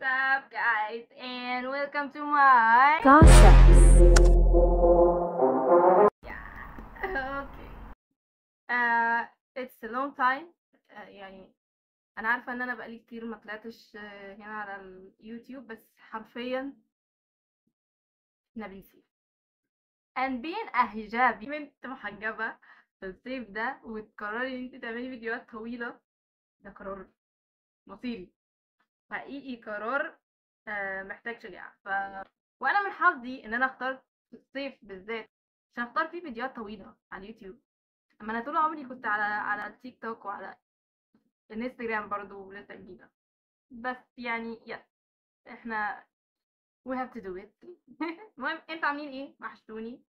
What's up, guys, and welcome to my Gossips. okay. It's a long time. يعني انا عارفه ان انا بقالي كتير ما طلعتش هنا على اليوتيوب، بس حرفيا احنا بنسيب and being a hijabi بنت محجبه في الصيف ده، وتقرري ان انت تعملي فيديوهات طويله. ده قرار مصيري، حقيقي قرار محتاج شجاعة. وانا من حظي ان انا اخترت في الصيف بالذات عشان اختار فيه فيديوهات طويلة على اليوتيوب. اما انا طول عمري كنت على التيك توك وعلى الانستجرام برضو لسه جديدة، بس يعني احنا we have to do it. المهم، انتوا عاملين ايه؟ وحشتوني.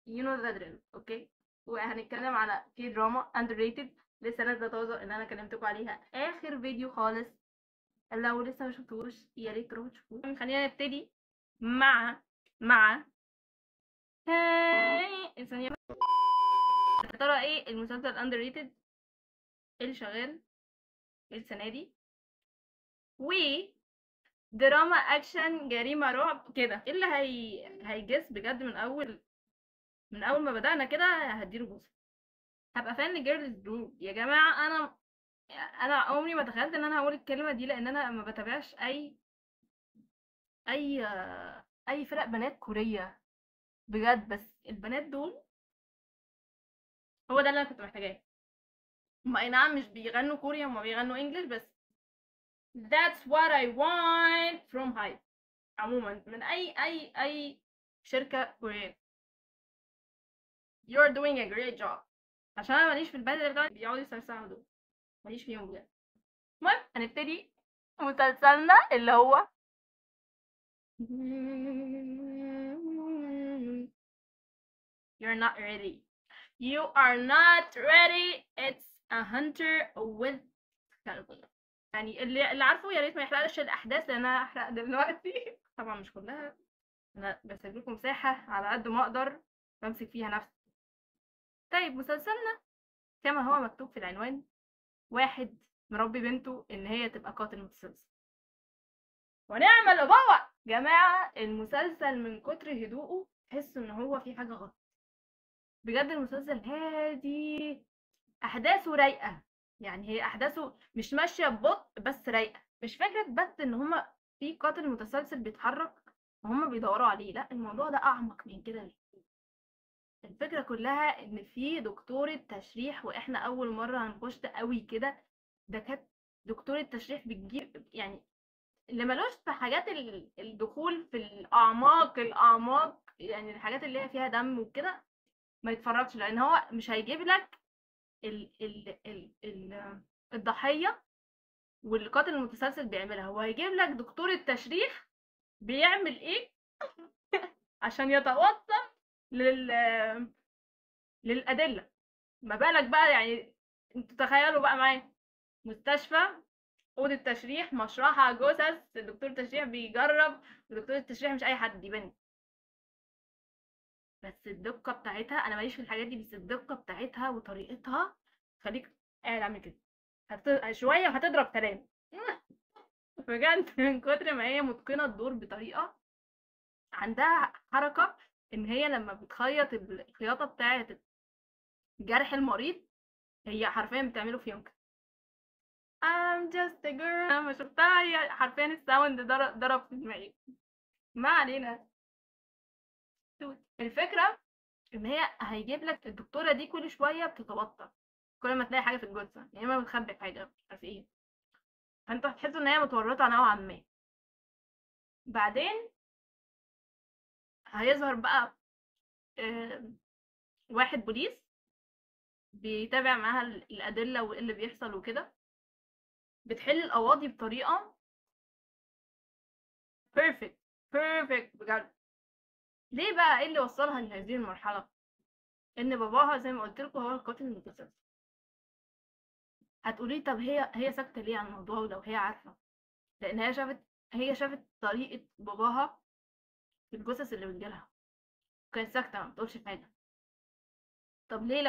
you know the drill. اوكي، وهنتكلم على كي دراما underrated لسه نازله طازه، اللي انا كلمتكم عليها اخر فيديو خالص. لو لسه ما شفتوش يا ريت تروحوا تشوفوه. خلينا نبتدي مع ثانية. يا ترى ايه المسلسل الاندر ريتد اللي شغال السنة دي؟ و دراما اكشن جريمة رعب كده، ايه اللي هيجس بجد من اول ما بدأنا كده هديله بوس. هبقى فان جيرلز جروب يا جماعة. انا عمري ما تخيلت ان انا هقول الكلمة دي، لان انا ما بتابعش اي اي فرق بنات كورية بجد، بس البنات دول هو ده اللي انا كنت محتاجاه. هما اي نعم مش بيغنوا كوريا، هما بيغنوا انجلش، بس that's what I want from HYBE عموما من اي شركة كورية. you're doing a great job. عشان انا ماليش في البنات اللي بيقعدوا يسرسعوا دول، ماليش فيهم بجد. المهم هنبتدي مسلسلنا اللي هو you're not ready. You are not ready. It's a hunter with scalpel. يعني اللي عارفه يا ريت ما يحرقش الاحداث، لان انا هحرق دلوقتي. طبعا مش كلها، انا بسيب لكم مساحه على قد ما اقدر بمسك فيها نفسي. طيب، مسلسلنا كما هو مكتوب في العنوان، واحد مربي بنته ان هي تبقى قاتل متسلسل. ونعم الابوه جماعه، المسلسل من كتر هدوءه تحس ان هو في حاجه غلط. بجد المسلسل هادي، احداثه رايقه. يعني هي احداثه مش ماشيه ببطء، بس رايقه. مش فكره بس ان هما في قاتل متسلسل بيتحرك وهم بيدوروا عليه، لا، الموضوع ده اعمق من كده. الفكره كلها ان في دكتوره تشريح، واحنا اول مره هنخش قوي كده. ده كانت دكتوره تشريح بتجيب يعني اللي ملوش في حاجات الدخول في الاعماق، يعني الحاجات اللي هي فيها دم وكده ما يتفرجش، لان هو مش هيجيب لك ال ال ال ال الضحيه والقاتل المتسلسل بيعملها. هو هيجيب لك دكتور التشريح بيعمل ايه عشان يتوصل لل للادله. ما بالك بقى، يعني انتوا تخيلوا بقى معايا مستشفى، اوضه تشريح، مشرحه، جثث، دكتور التشريح بيجرب. ودكتور التشريح مش اي حد، دي بنت. بس الدقه بتاعتها، انا ماليش في الحاجات دي، بس الدقه بتاعتها وطريقتها خليك قاعد عامل كده. شويه وهتضرب كلام. بجد من كتر ما هي متقنه الدور بطريقه. عندها حركه ان هي لما بتخيط الخياطه بتاعه جرح المريض، هي حرفيا بتعمله في يومك. I'm just a girl. انا ما شفتها، هي حرفيا الساوند ضرب في دماغي. ما علينا. الفكره ان هي هيجيب لك الدكتوره دي كل شويه بتتوتر كل ما تلاقي حاجه في الجثه، يعني ما بتخبي حاجه مش عارف ايه، فانت هتحس ان هي متورطه نوعا ما. بعدين هيظهر بقى واحد بوليس بيتابع معاها الأدلة وإيه اللي بيحصل وكده. بتحل القواضي بطريقة بيرفكت بيرفكت بجد. ليه بقى؟ ايه اللي وصلها لهذه المرحلة؟ ان باباها زي ما قلت لكم هو القاتل المتسلسل. هتقولي طب هي ساكتة ليه عن الموضوع ولو هي عارفة؟ لان هي شافت طريقة باباها في الجثث اللي بتجيلها، كانت ساكتة ما بتقولش حاجة. طب ليه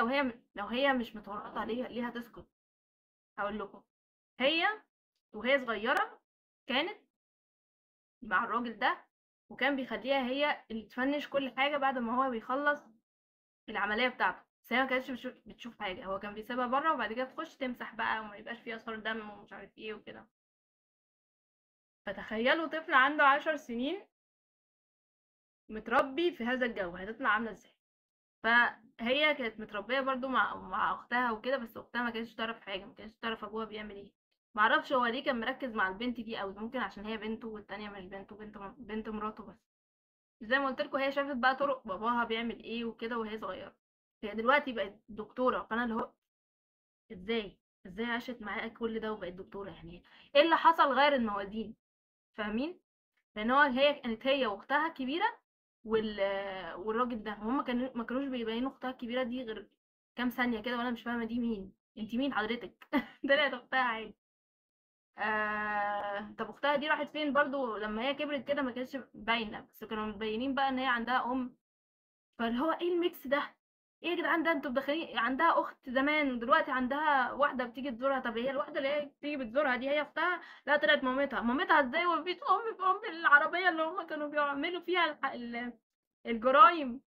لو هي مش متورطة ليه هتسكت؟ هقول لكم. هي وهي صغيرة كانت مع الراجل ده، وكان بيخليها هي اللي تفنش كل حاجه بعد ما هو بيخلص العمليه بتاعته. بس هي ما كانتش بتشوف حاجه، هو كان بيسيبها بره وبعد كده تخش تمسح بقى وما يبقاش فيه اثار دم ومش عارف ايه وكده. فتخيلوا طفل عنده 10 سنين متربي في هذا الجو، هتطلع عامله ازاي؟ فهي كانت متربيه برضو مع اختها وكده، بس اختها ما كانتش تعرف حاجه، ما كانتش تعرف ابوها بيعمل ايه. معرفش هو ليه كان مركز مع البنت دي قوي، ممكن عشان هي بنته والتانية مش بنته، بنت مراته بس. زي ما قلت لكم هي شافت بقى طرق باباها بيعمل ايه وكده وهي صغيره. هي دلوقتي بقت دكتوره، فانا اللي هو ازاي ازاي عاشت معاه كل ده وبقت دكتوره يعني؟ ايه اللي حصل غير الموازين؟ فاهمين؟ لان هي كانت هي واختها الكبيره وال... والراجل ده، وهم كانوا ما كانوش بيبينوا اختها الكبيره دي غير كام ثانيه كده، وانا مش فاهمه دي مين، انت مين حضرتك؟ طلعت اختها عادي. طب اختها دي راحت فين برضو لما هي كبرت كده؟ ما كانتش باينه، بس كانوا مبينين بقى ان هي عندها ام. فاللي هو ايه الميكس ده؟ ايه يا جدعان ده؟ انتوا مدخلين عندها اخت زمان ودلوقتي عندها واحده بتيجي تزورها. طب هي الواحده اللي هي بتيجي بتزورها دي هي اختها؟ لا، طلعت مامتها ازاي؟ ومفيش ام في ام العربيه اللي هم كانوا بيعملوا فيها الجرايم.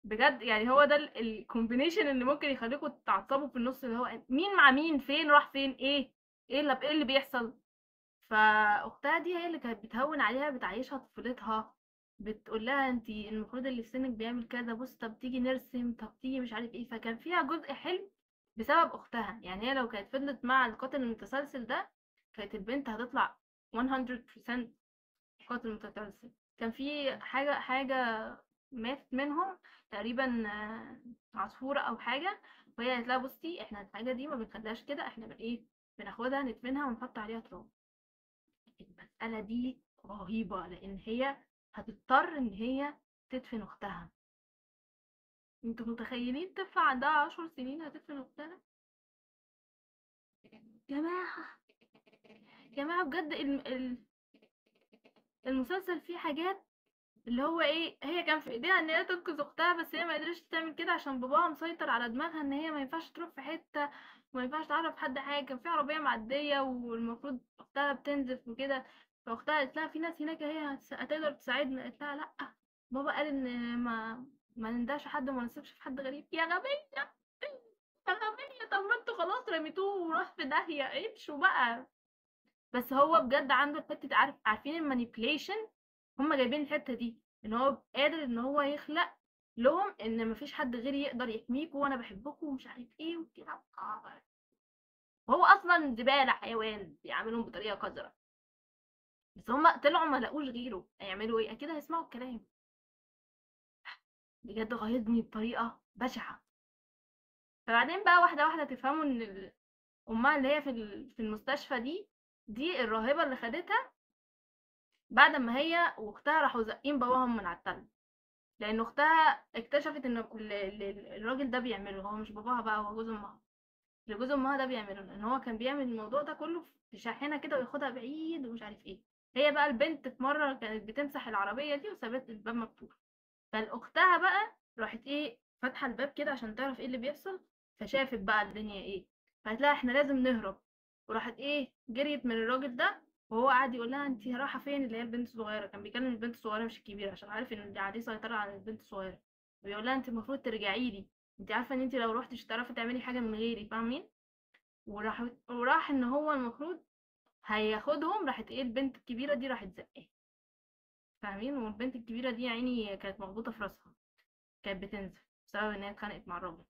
بجد يعني هو ده الكومبينيشن اللي ممكن يخليكم تعصبوا في النص، اللي هو مين مع مين، فين راح فين، ايه اللي بيحصل. فاختها دي هي اللي كانت بتهون عليها، بتعيشها طفولتها، بتقول لها انت المفروض اللي في سنك بيعمل كذا، بص طب تيجي نرسم، طب تيجي مش عارف ايه. فكان فيها جزء حلو بسبب اختها. يعني هي لو كانت فضلت مع القاتل المتسلسل ده كانت البنت هتطلع 100% قاتل متسلسل. كان في حاجة مات منهم تقريبا، عصفورة او حاجة، وهي قالت لها بصي احنا الحاجة دي ما بنخليهاش كده، احنا بناخدها ندفنها ونحط عليها تراب. المسألة دي رهيبة لأن هي هتضطر إن هي تدفن أختها. انتوا متخيلين طفل عندها 10 سنين هتدفن أختها؟ جماعة، جماعة بجد المسلسل فيه حاجات اللي هو ايه، هي كان في ايديها ان هي تنقذ اختها، بس هي ما قدرتش تعمل كده عشان باباها مسيطر على دماغها ان هي ما ينفعش تروح في حتة وما ينفعش تعرف حد حاجة. كان في عربية معدية والمفروض اختها بتنزف وكده، فاختها قالت لها في ناس هناك هي هتقدر تساعدنا. قالت لها لا، بابا قال ان ما نندهش حد وما نسيبش في حد غريب. يا غبية، يا غبية، طب ما انتوا خلاص رميتوه وراح في داهية، امشوا بقى. بس هو بجد عنده حتة، عارفين المانيبيوليشن؟ هما جايبين الحتة دي ان هو قادر ان هو يخلق لهم ان مفيش حد غيري يقدر يحميكوا وانا بحبكوا ومش عارف ايه وكده. وهو اصلا زبالة، حيوان بيعملهم بطريقة قذرة، بس هما طلعوا ما لقوش غيره، هيعملوا ايه؟ اكيد هيسمعوا الكلام. بجد غيظني بطريقة بشعة. فبعدين بقى واحدة واحدة تفهموا ان امها اللي هي في المستشفى دي الراهبة اللي خدتها بعد ما هي واختها راحوا زقين باباهم من على التل. لان اختها اكتشفت ان الراجل ده بيعمله، هو مش باباها بقى، هو جوز امها. اللي جوز امها ده بيعمله لان هو كان بيعمل الموضوع ده كله في شاحنه كده وياخدها بعيد ومش عارف ايه. هي بقى البنت في مره كانت بتمسح العربيه دي وسابت الباب مفتوح، فالاختها بقى راحت فاتحه الباب كده عشان تعرف ايه اللي بيحصل. فشافت بقى الدنيا فقالت لها احنا لازم نهرب. وراحت جريت من الراجل ده، وهو قعد يقول لها انت رايحه فين، اللي هي البنت الصغيره، كان بيكلم البنت الصغيره مش الكبيره عشان عارف ان دي عليه سيطره على البنت الصغيره. ويقول لها انت المفروض ترجعي لي، انت عارفه ان انت لو روحتي مش هتعرفي تعملي حاجه من غيري، فاهمين؟ وراح ان هو المفروض هياخدهم. راحت البنت الكبيره دي راحت زقاه، فاهمين؟ والبنت الكبيره دي يعني كانت مخبوطه في راسها، كانت بتنزف بسبب ان هي اتخانقت مع الراجل.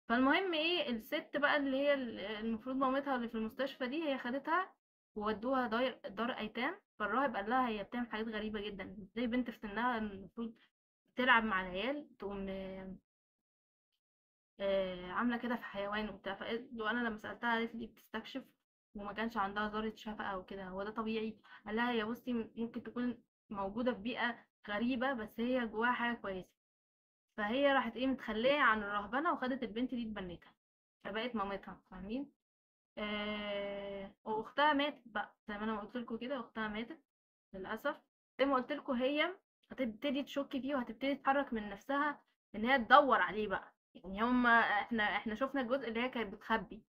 فالمهم الست بقى اللي هي المفروض مامتها اللي في المستشفى دي، هي خدتها وودوها دار ايتام. فالراهب قال لها هي بتعمل حاجات غريبه جدا، ازاي بنت في سنها المفروض تلعب مع العيال تقوم عامله كده في حيوان وبتاع. فقالت له، انا لما سالتها قالت لي بتستكشف وما كانش عندها ذره شفقه وكده، هو ده طبيعي؟ قال لها يا بصي ممكن تكون موجوده في بيئه غريبه بس هي جواها حاجه كويسه. فهي راحت متخليه عن الرهبنه وخدت البنت دي اتبنتها، فبقت مامتها، فاهمين؟ واختها ماتت بقى زي ما انا قلت لكم كده، اختها ماتت للاسف. زي ما قلت لكم هي هتبتدي تشك فيه وهتبتدي تتحرك من نفسها ان هي تدور عليه بقى. يعني احنا شفنا الجزء اللي هي كانت بتخبي.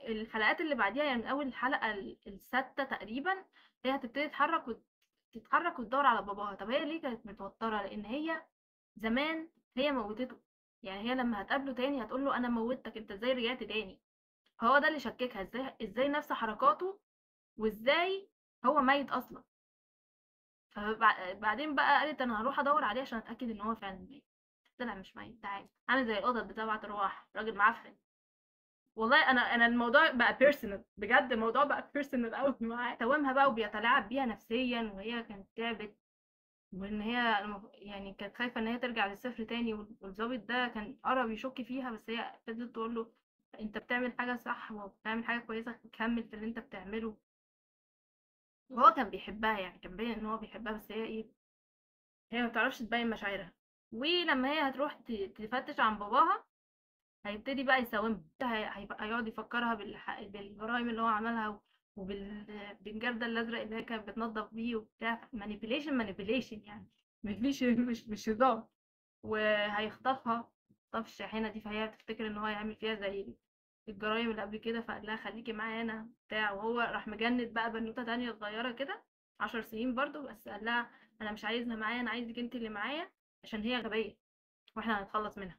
الحلقات اللي بعديها يعني من اول الحلقة السادسة تقريبا هي هتبتدي تتحرك تتحرك وتدور على باباها. طب هي ليه كانت متوتره؟ لان هي زمان هي موتته. يعني هي لما هتقابله تاني هتقول له انا موتك، انت ازاي رجعت تاني؟ هو ده اللي شككها، ازاي نفس حركاته، وازاي هو ميت اصلا. فبعدين بقى قالت انا هروح ادور عليه عشان اتاكد ان هو فعلا ميت. طلع مش ميت، تعالى عامل زي القطط بتبعت ارواح راجل معفن. والله انا الموضوع بقى بيرسونال بجد، الموضوع بقى بيرسونال قوي معاه. توامها بقى وبيتلاعب بيها نفسيا، وهي كانت تعبت، وان هي يعني كانت خايفه ان هي ترجع للصفر تاني. والظابط ده كان قرب يشك فيها، بس هي فضلت تقول له انت بتعمل حاجه صح وبتعمل حاجه كويسه، كمل في اللي انت بتعمله. وهو كان بيحبها، يعني كان باين ان هو بيحبها، بس هي ايه، هي ما بتعرفش تبين مشاعرها. ولما هي هتروح تفتش عن باباها هيبتدي بقى يساومها. هيقعد يفكرها بالجرائم اللي هو عملها، بالجردل الازرق اللي هي كانت بتنظف بيه وبتاع. مانيبيليشن يعني، مش هزار. وهيخطفها، خطف الشاحنه دي. فهي بتفتكر ان هو هيعمل فيها زي الجرايم اللي قبل كده، فقال لها خليكي معايا انا بتاع. وهو راح مجند بقى بنوته تانية صغيره كده 10 سنين برضو، بس قال لها انا مش عايزها معايا، انا عايزك انت اللي معايا، عشان هي غبيه واحنا هنتخلص منها.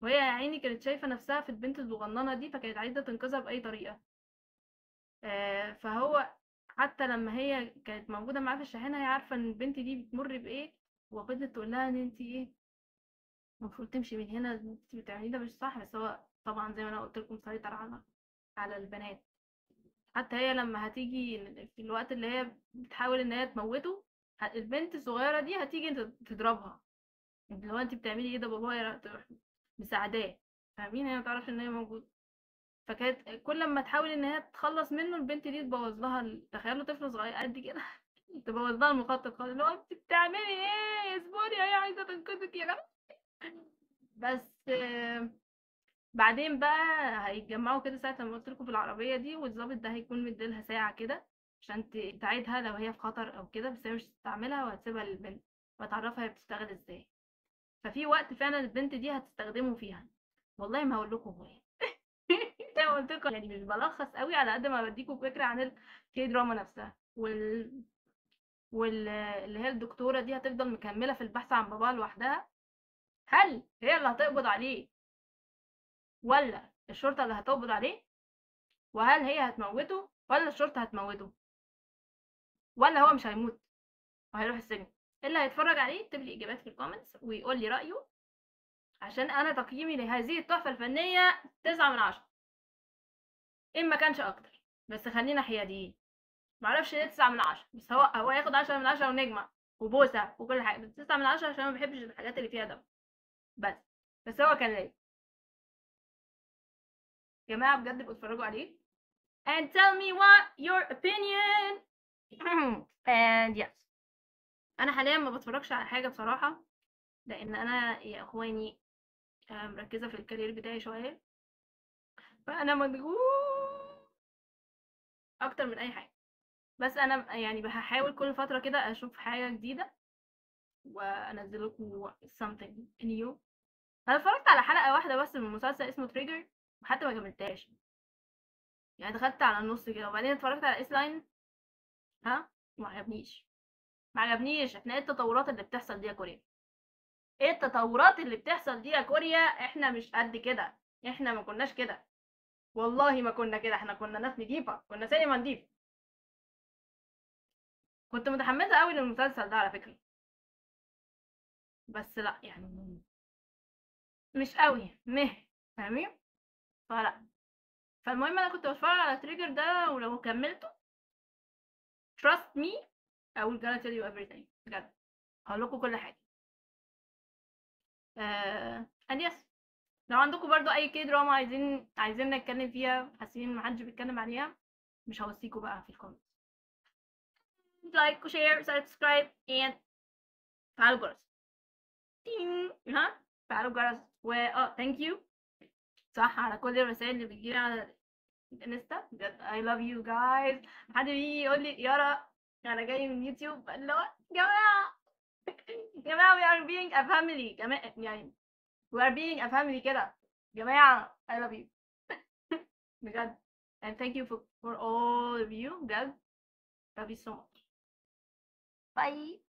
وهي يا عيني كانت شايفة نفسها في البنت الصغننة دي، فكانت عايزة تنقذها بأي طريقة. فهو حتى لما هي كانت موجودة معاه في الشاحنة هي عارفة ان البنت دي بتمر بإيه، وفضلت تقول لها ان انت ايه، المفروض تمشي من هنا، اللي انت بتعمليه ده مش صح. بس هو طبعا زي ما انا قلت لكم مسيطر على البنات. حتى هي لما هتيجي في الوقت اللي هي بتحاول ان هي تموته، البنت الصغيرة دي هتيجي تضربها، اللي هو انت بتعملي ايه ده بابايا، تروح مساعداه. فاهمين؟ هي متعرفش ان هي موجودة. فكانت كل ما تحاول ان هي تتخلص منه، البنت دي تبوظ لها تخيلوا طفل صغير قد كده تبوظ لها المخطط خالص. اللي هو انت بتعملي ايه؟ اصبري، هي عايزه تنقذك يا جماعه. بس بعدين بقى هيتجمعوا كده ساعه لما قلت لكم في العربيه دي، والظابط ده هيكون مديلها ساعه كده عشان تساعدها لو هي في خطر او كده، بس هي مش هتستعملها وهتسيبها للبنت وتعرفها هي بتشتغل ازاي. ففي وقت فعلا البنت دي هتستخدمه فيها. والله ما هقول لكم هو ايه زي ما قلت لكم، يعني مش بلخص قوي على قد ما بديكم فكره عن الكي دراما نفسها. اللي هي الدكتوره دي هتفضل مكمله في البحث عن باباها لوحدها. هل هي اللي هتقبض عليه، ولا الشرطه اللي هتقبض عليه؟ وهل هي هتموته ولا الشرطه هتموته؟ ولا هو مش هيموت وهيروح السجن؟ اللي هيتفرج عليه يكتب لي اجابات في الكومنتس ويقول لي رايه، عشان انا تقييمي لهذه التحفه الفنيه 9 من 10، ان ما كانش اكتر. بس خلينا حياديين، معرفش ليه 9 من 10، بس هو ياخد 10 من 10 ونجمة وبوسة وكل حاجة، بس 9 من 10 عشان ما بحبش الحاجات اللي فيها دم. بس بس هو كان ليه. يا جماعة بجد بقوا اتفرجوا عليه and tell me what your opinion and yes. انا حاليا ما بتفرجش على حاجة بصراحة، لان انا يا اخواني مركزة في الكارير بتاعي شوية، فانا مشغول اكتر من اي حاجة. بس انا يعني بحاول كل فترة كده اشوف حاجة جديدة وانزل لكم something new. انا اتفرجت على حلقة واحدة بس من مسلسل اسمه تريجر، وحتى ما كملتهاش. يعني دخلت على النص كده وبعدين اتفرجت على ايس لاين. ها، ما عجبنيش. ما عجبنيش. احنا ايه التطورات اللي بتحصل دي يا كوريا؟ ايه التطورات اللي بتحصل دي يا كوريا؟ احنا مش قد كده، احنا ما كناش كده. والله ما كنا كده، احنا كنا ناس نضيفة، كنا سينما نضيف. كنت متحمسة قوي للمسلسل ده على فكرة، بس لا يعني مش قوي فاهمين؟ فلا. فالمهم انا كنت بتفرج على تريجر ده، ولو كملته trust me I will gonna tell you everything بجد. هقول لكم كل حاجه. and yes، لو عندكم برضو اي كي دراما عايزين نتكلم فيها، حاسين ان محدش بيتكلم عليها، مش هوصيكوا بقى في الكومنت. لايك وشير سبسكرايب and فعلوا الجرس. ها، فعلوا الجرس ثانك يو صح على كل الرسائل اللي بتجيلي على الانستا. بجد I love you guys. حد بيجي يقول لي يارا انا جاي من يوتيوب، اللي هو جماعه جماعه we are being a family يعني we are being a family كده. جماعه I love you بجد. and thank you for all of you بجد. love you so much. باي.